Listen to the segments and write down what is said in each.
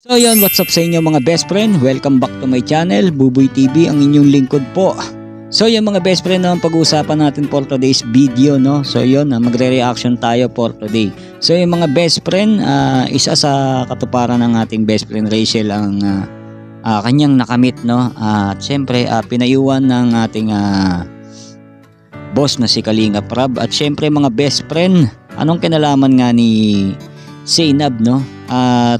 So yun, what's up sa inyo mga best friend? Welcome back to my channel, Buboy TV, ang inyong lingkod po. So yun mga best friend, pag-uusapan natin for today's video, no? So yun, magre-reaction tayo for today. So yung mga best friend, isa sa katuparan ng ating best friend Rachel ang kanyang nakamit, no? At syempre, pinayuan ng ating boss na si Kalinga Prab. At syempre mga best friend, anong kinalaman nga ni Zainab, no? At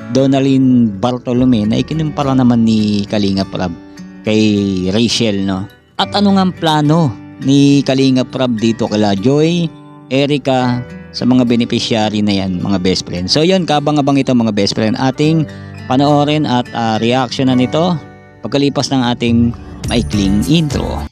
Donalyn Bartolome na ikinumpara naman ni Kalinga Prab kay Rachel, no? At ano nga ang plano ni Kalinga Prab dito kala Joy, Erica, sa mga beneficiary na yan mga best friend. So yun, kabang-abang ito mga best friend, ating panoorin at reaction na nito pagkalipas ng ating maikling intro.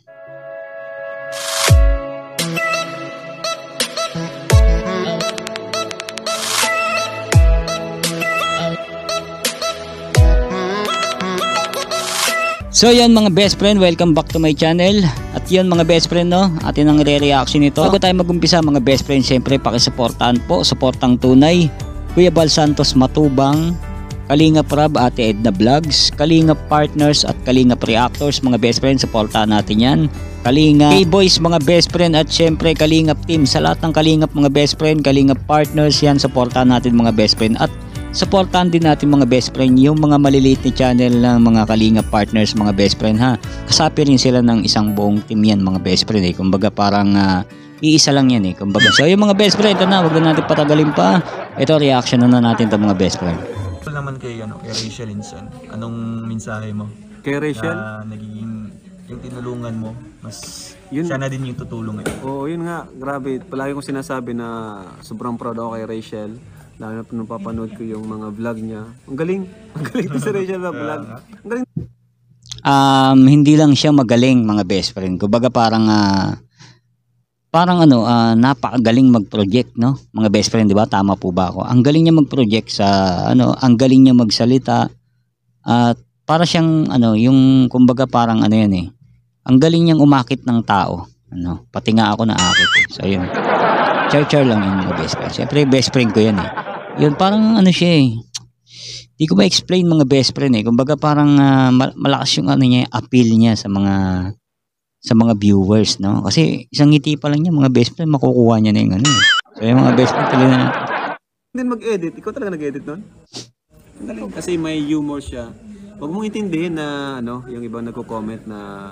So yan mga best friend, welcome back to my channel. At yun mga best friend, no, atin ang re-reaction nito. Bago tayo mag-umpisa mga best friend, syempre pakisuportahan po, suportang tunay, Kuya Bal Santos Matubang, Kalinga Prab, Ate Edna Vlogs, Kalinga Partners at Kalinga Reactors mga best friend, suportahan natin yan. Kalinga K-Boys mga best friend at syempre Kalinga Team, sa lahat ng Kalinga mga best friend, Kalinga Partners yan, suportahan natin mga best friend. At supportahan din natin mga best friend yung mga maliliit na channel ng mga Kalinga Partners mga best friend, ha. Kasapi rin sila ng isang buong team yan mga best friend, kumbaga parang iisa lang yan kumbaga. So yung mga best friend, ito na, wag na natin patagalin pa. Ito, reaction na natin ito mga best friend. Naman kay Rachel Inson, anong mensahe mo kay Rachel? Nagiging yung tinulungan mo, mas yun, siya na din yung tutulong ngayon. Oo, yun nga, grabe. Palagi kong sinasabi na sobrang proud ako kay Rachel. Lalo na nung papanood ko yung mga vlog niya. Ang galing. Ang galing to si Rachel na vlog. Ang galing. Hindi lang siya magaling mga best friend. Kumbaga parang napakagaling mag-project, no? Mga best friend, di ba? Tama po ba ako? Ang galing niya mag-project sa ang galing niya magsalita. At para siyang yung kumbaga parang yan ang galing niyang umakit ng tao. Pati nga ako naakit. So yun. Char lang yun mga best friend. Siyempre best friend ko yan Yun parang siya Hindi ko ma-explain mga best friend Kumbaga parang malakas yung niya, appeal niya sa mga viewers, no? Kasi isang ngiti pa lang niya mga best friend, makukuha niya na yung So yung mga best friend talaga natin. Hindi mag-edit. Ikaw talaga nag-edit nun? Kasi may humor siya. Huwag mong intindihin na yung ibang nagko-comment na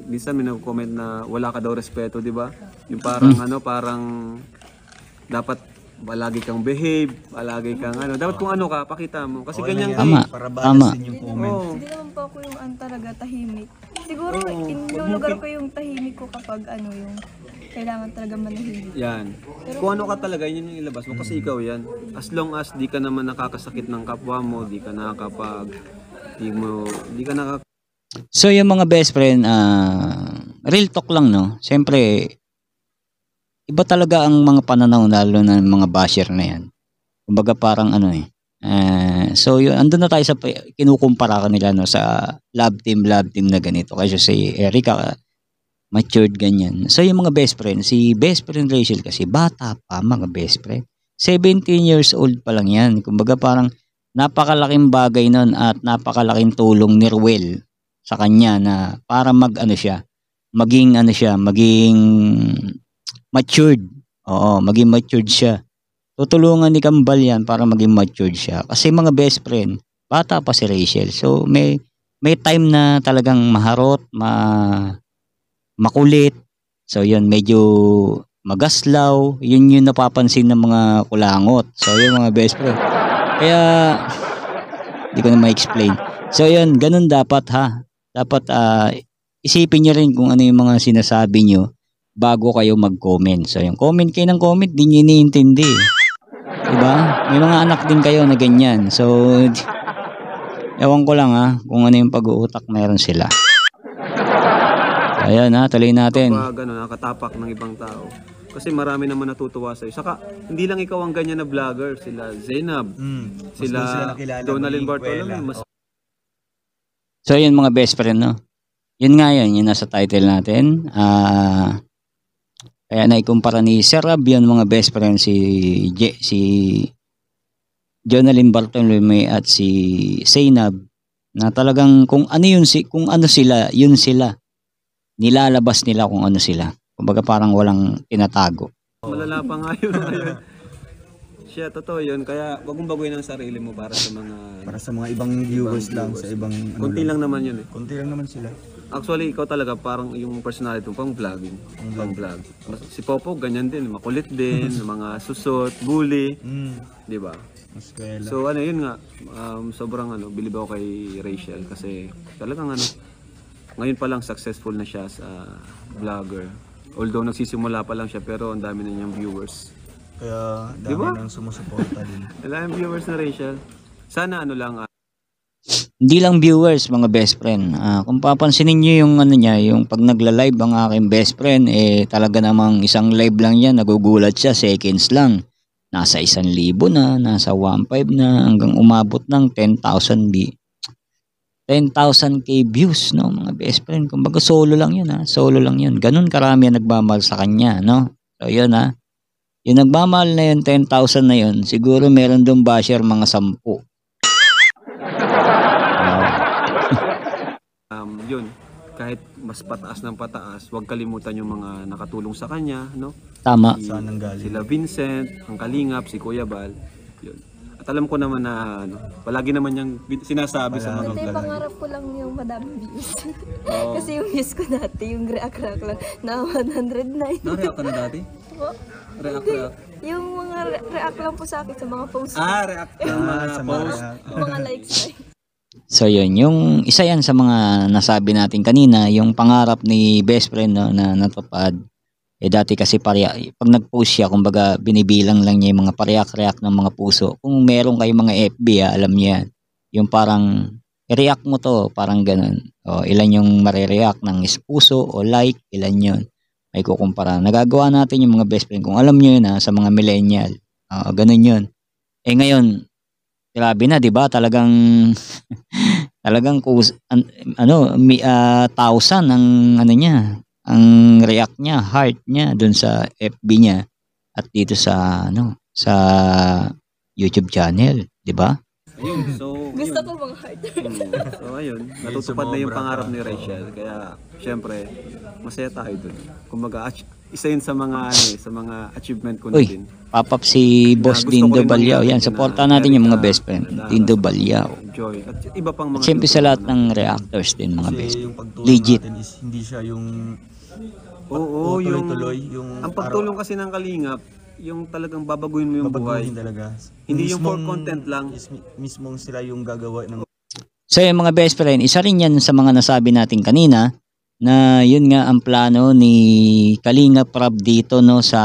minsan may nagko-comment na wala ka daw respeto, di ba? Yung parang parang dapat palagi kang behave, palagi kang dapat kung ka, pakita mo. Kasi ganyan tama, para balansin yung comment. Hindi naman po ako yung talaga tahimik. Siguro inulugar ko yung tahimik ko kapag yung kailangan talaga manahimik. Yan. Kung ka talaga, yun yung ilabas mo kasi ikaw yan. As long as di ka naman nakakasakit ng kapwa mo, di ka So yung mga best friend, real talk lang, no? Siyempre, iba talaga ang mga pananaw, lalo na ng mga basher na yan. Kumbaga parang so yun, andun na tayo sa kinukumpara kanila sa love team na ganito. Kasi si Erica, matured ganyan. So yung mga best friend, si best friend Rachel kasi bata pa mga best friend. 17 years old pa lang yan. Kumbaga parang napakalaking bagay nun at napakalaking tulong ni Ruel sa kanya na para maging matured. Oo, maging matured siya. Tutulungan ni Kambal yan para maging matured siya. Kasi mga best friend, bata pa si Rachel. So may time na talagang maharot, makulit. So yun, medyo magaslaw. Yun yung napapansin ng mga kulangot. So yun mga best friend. Kaya hindi ko na ma-explain. So yun, ganun dapat Dapat isipin nyo rin kung ano yung mga sinasabi nyo bago kayo mag-comment. So yung comment kayo ng comment, di nyo iniintindi. Diba? May mga anak din kayo na ganyan. So ewan ko lang kung ano yung pag-uutak meron sila. Ayan tuloy natin. Kapag nakatapak ng ibang tao. Kasi marami naman natutuwa sa'yo. Saka, hindi lang ikaw ang ganyan na vlogger. Sila Zainab, sila Donalyn Bartolome. So yun mga best friend, no? Yun nga yun nasa title natin. Kaya naikumpara ni Sir Rab yun mga best friend si Jonalyn Bartolome at si Zainab na talagang kung ano sila, yun sila. Nilalabas nila kung ano sila. Kumbaga parang walang tinatago. Malala pa nga yun ngayon. Siya, totoo yun. Kaya wag mong baguhin ang sarili mo para sa mga ibang viewers lang, sa ibang konti lang naman yun eh. Konti lang naman sila. Actually, ikaw talaga parang yung personality mo, pang vlogging. Pang vlog. Si Popo, ganyan din. Makulit din, mga susot, bully. Di ba? Eskwela. So ano yun nga, sobrang bilib ako kay Rachel kasi talagang ngayon pa lang successful na siya sa vlogger. Although nagsisimula pa lang siya pero ang dami na niyang viewers. Kaya dami Diba? nang sumusuporta din. Ang daming viewers na Rachel. Sana Hindi lang viewers, mga best friend. Kung papansinin niyo yung niya, yung pag nagla-live ang aking best friend, talaga namang isang live lang yan, nagugulat siya, seconds lang. Nasa 1,000 na, nasa 1.5 na, hanggang umabot ng 10,000k views, no, mga best friend. Kumbaga solo lang yun, solo lang yun. Ganun karami ang nagmamahal sa kanya, no. So yun, yung nagmamahal na yun, 10,000 na yun, siguro meron doon basher mga 10. yun, kahit mas pataas ng pataas, huwag kalimutan yung mga nakatulong sa kanya, no? Tama. Saan ang galing? Sila Vincent, ang Kalingap, si Kuya Bal. Yun. At alam ko naman na palagi naman niyang sinasabi sa mga Ito yung vlog. pangarap ko lang yung madaming views. Oo. Kasi yung views ko dati, yung react lang na 109. Na-react ka na dati? Po? React. Yung mga react lang po sa akin sa mga posts. React ng mga sa mga post. Mga likes. So yun, yung isa yan sa mga nasabi natin kanina, yung pangarap ni best friend, no, na natupad. Dati kasi pag nag-post siya, kumbaga binibilang lang niya yung mga pareak-react ng mga puso. Kung meron kayong mga FB, alam niya yan. Yung parang i-react mo to, parang ganun. O ilan yung marireact ng puso o like, ilan yun. May kukumpara. Nagagawa natin yung mga best friend. Kung alam niyo yun, sa mga millennial. Ganun yun. Ngayon, grabe na, 'di ba? Talagang talagang 1,000 ang niya, ang react niya, heart niya doon sa FB niya at dito sa sa YouTube channel, 'di ba? Ayun, so Gusto ko mga heart. So ayun, natutupad na yung pangarap ni Rachel. Kaya syempre, masaya tayo dun. Kumbaga, isa yun sa mga sa mga achievement ko na Uy, din. pop-up si Boss Gusto ko Dindo rin Balyao. Yan, na supportan natin yung mga Erica, best friend. Dindo Balyao. Joy. At iba pang mga At syempre sa lahat ng tutulungan reactors din, mga best. Kasi yung pagtulong Legit. natin is hindi siya yung Oo, yung tuloy-tuloy, yung ang pagtulong kasi ng Kalingap, yung talagang babaguhin mo yung buhay. babaguhin talaga. Hindi yung for Mismong- content lang. Mismong sila yung gagawa ng So yung mga best friend, isa rin yan sa mga nasabi natin kanina na yun nga ang plano ni Kalingap Rab dito, no, sa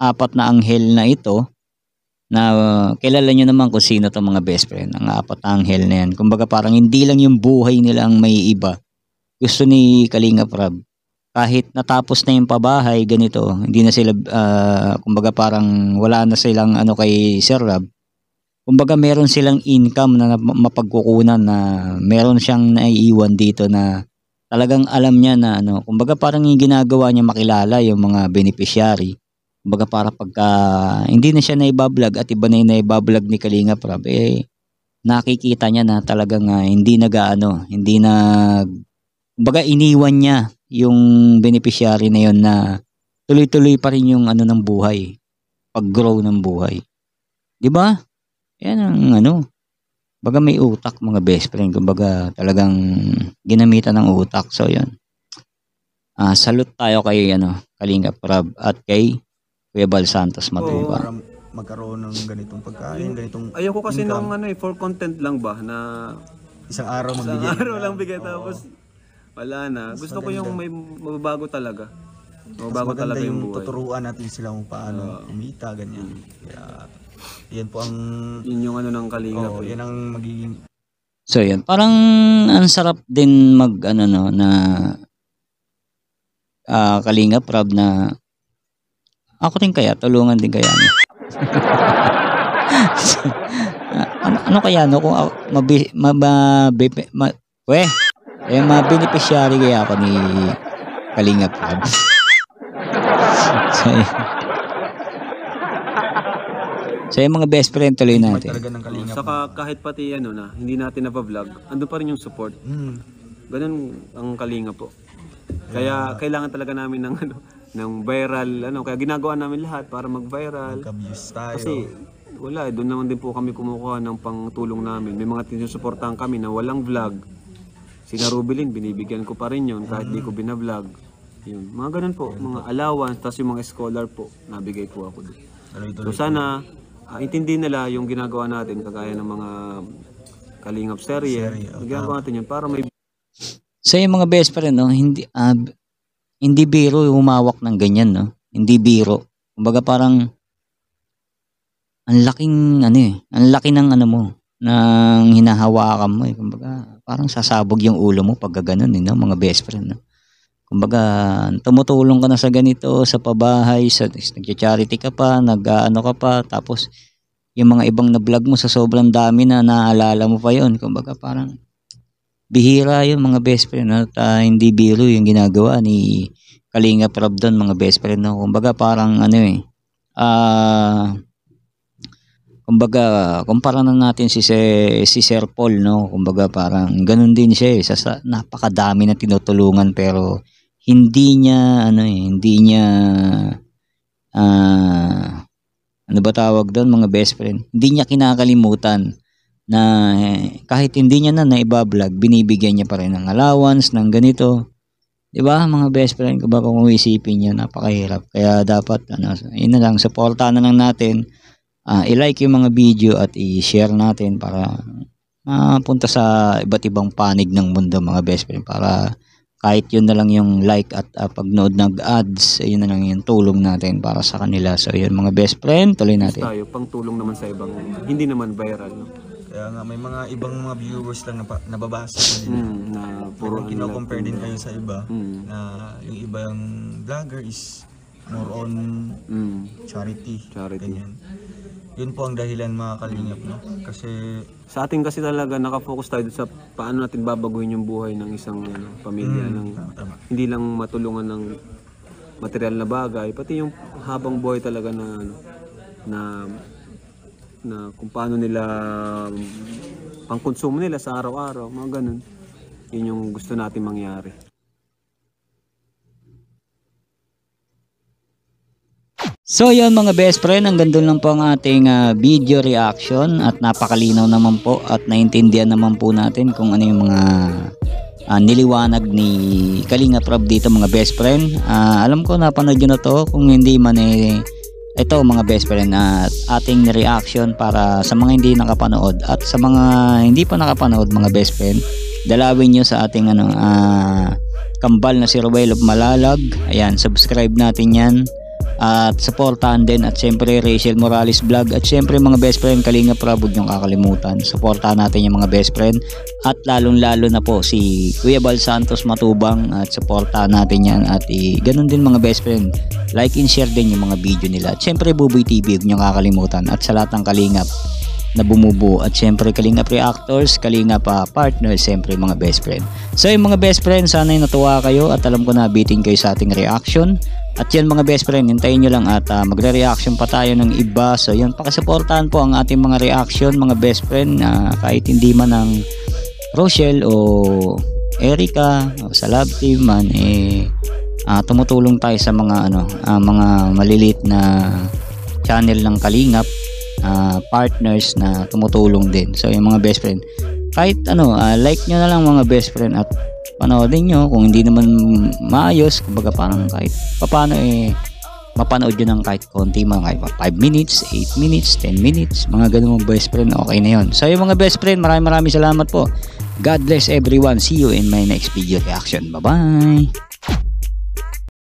4 na anghel na ito, na kilala nyo naman kung sino to, mga best friend, ang 4 na anghel na yan. Kumbaga parang hindi lang yung buhay nila ang may iba. Gusto ni Kalingap Rab, kahit natapos na yung pabahay, ganito, hindi na sila, kumbaga parang wala na silang kay Sir Rab. Kumbaga meron silang income na mapagkukunan, na meron siyang naiiwan dito na talagang alam niya na kumbaga parang yung ginagawa niya makilala yung mga beneficiary. Kumbaga para pagka hindi na siya naibablog at iba na yung naibablog ni Kalingap Rab, nakikita niya na talagang hindi kumbaga iniwan niya yung beneficiary na yun na tuloy-tuloy pa rin yung ng buhay, pag-grow ng buhay. 'Di ba? Yan ang baga may utak, mga best friend. Kumbaga talagang ginamitan ng utak. So yun. Salute tayo kay Kalingap Rab at kay Kuya Bal Santos Matuba. para magkaroon ng ganitong pagkain, ganitong Ayoko kasi income. nung for content lang ba na Isang araw isang magbigay. araw lang bigay tapos wala na. Gusto ko yung may mababago talaga. Mababago Maganda talaga yung yung buhay. tuturuan natin sila kung paano kumita, ganyan. Kaya, yan po ang, Yun yung ng Kalingap. yan ang magiging So yun, parang ang sarap din na Kalingap Rab na ako rin kaya, tulungan din kaya niya. ano kaya kung ma-beneficiary kaya ako ni Kalingap Rab. So, yun. So yung mga best friend, tuloy Support natin. talaga ng Kalingap. Saka kahit pati ano na, hindi natin na-vlog, andun pa rin yung support. Ganun ang Kalinga po. Kaya kailangan talaga namin ng ano, ng viral kaya ginagawa namin lahat para mag-viral. Mag-views tayo. Kasi wala, doon naman din po kami kumukuha ng pangtulong namin. May mga sinusuportahan kami na walang vlog. Si Rubilin, binibigyan ko pa rin yun kahit di ko binavlog. Yun. Mga ganun po, mga allowance, tapos yung mga scholar po, nabigay po ako doon. So sana, intindihin nila yung ginagawa natin, kagaya ng mga Kalingap serye. Ginagawa natin yun para may... So yung mga best friend, no, hindi biro yung humawak ng ganyan, no? Hindi biro. Kumbaga parang ang laking ang laki ng mo, ng hinahawakan mo, eh. Kumbaga parang sasabog yung ulo mo pag ganoon, no, mga best friend, no? Kumbaga tumutulong ka na sa ganito, sa pabahay, nag-charity ka pa, ka pa, tapos yung mga ibang na vlog mo sa sobrang dami na naalala mo pa yon. Kumbaga parang bihira yun, mga best friend, at hindi biro yung ginagawa ni Kalingap Rob doon, mga best friend, no? Kumbaga parang kumbaga kumpara na natin si Sir Paul, no? Kumbaga parang ganun din siya, sa napakadami na tinutulungan, pero hindi niya ano ba tawag doon, mga best friend, hindi niya kinakalimutan na kahit hindi niya na naiba-vlog, binibigyan niya pa rin ng allowance, ng ganito. 'Di ba, mga best friend? Kung isipin niyo, napakahirap. Kaya dapat yun na lang, suportahan na lang natin. I-like yung mga video at i-share natin para mapunta sa iba't ibang panig ng mundo, mga best friend, para kahit yun na lang yung like at pagnood ng ads, yun na lang yung tulong natin para sa kanila. So yun, mga best friend, tuloy natin. Tayo, pang tulong naman sa ibang, hindi naman viral, no? Kaya nga may mga ibang mga viewers lang nababasa nila. Na puro kino-compare din kayo sa iba, na yung ibang vlogger is more on charity. Ganyan. Yun po ang dahilan, mga Kalingap, no? Kasi sa atin kasi talaga nakafocus tayo sa paano natin babaguhin yung buhay ng isang pamilya, hindi lang matulungan ng material na bagay, pati yung habang buhay talaga na kung paano nila pangkonsumo nila sa araw-araw, mga ganun. Yun yung gusto natin mangyari. So yun, mga best friend, hanggang doon lang po ang ating video reaction, at napakalinaw naman po at naintindihan naman po natin kung ano yung mga niliwanag ni Kalingap Rob dito, mga best friend. Alam ko napanood nyo na to, kung hindi man ito, mga best friend, ating reaction para sa mga hindi nakapanood, at sa mga hindi pa nakapanood, mga best friend, dalawin nyo sa ating kambal na si Ruel of Malalag. Ayan, subscribe natin yan. At supportahan din, at syempre Rachel Morales Vlog, at syempre mga best friend Kalingap Rob, huwag niyong kakalimutan, supportahan natin yung mga best friend, at lalong lalo na po si Kuya Bal Santos Matubang, at supportahan natin yan, at ganun din, mga best friend, like and share din yung mga video nila, at syempre Buboy TV, huwag niyong kakalimutan, at sa lahat ng Kalingap na bumubuo, at syempre Kalingap Reactors, Kalingap Partners, syempre mga best friend. So yung mga best friend, sana'y natuwa kayo, at alam ko na bitin kayo sa ating reaction. At yan, mga best friend, hintayin nyo lang at magre-reaction pa tayo ng iba. So yun, pakisuportahan po ang ating mga reaction, mga best friend, kahit hindi man ng Rochelle o Erica o sa Love Team man, tumutulong tayo sa mga mga maliliit na channel ng Kalingap, partners na tumutulong din. So yung mga best friend, kahit like nyo na lang, mga best friend, at panoodin nyo. Kung hindi naman maayos, kumbaga parang kahit paano mapanood nyo ng kahit konti, mga kahit 5 minutes, 8 minutes, 10 minutes, mga ganun, mga best friend, okay na yun. So yung mga best friend, maraming salamat po. God bless everyone. See you in my next video reaction. Bye bye.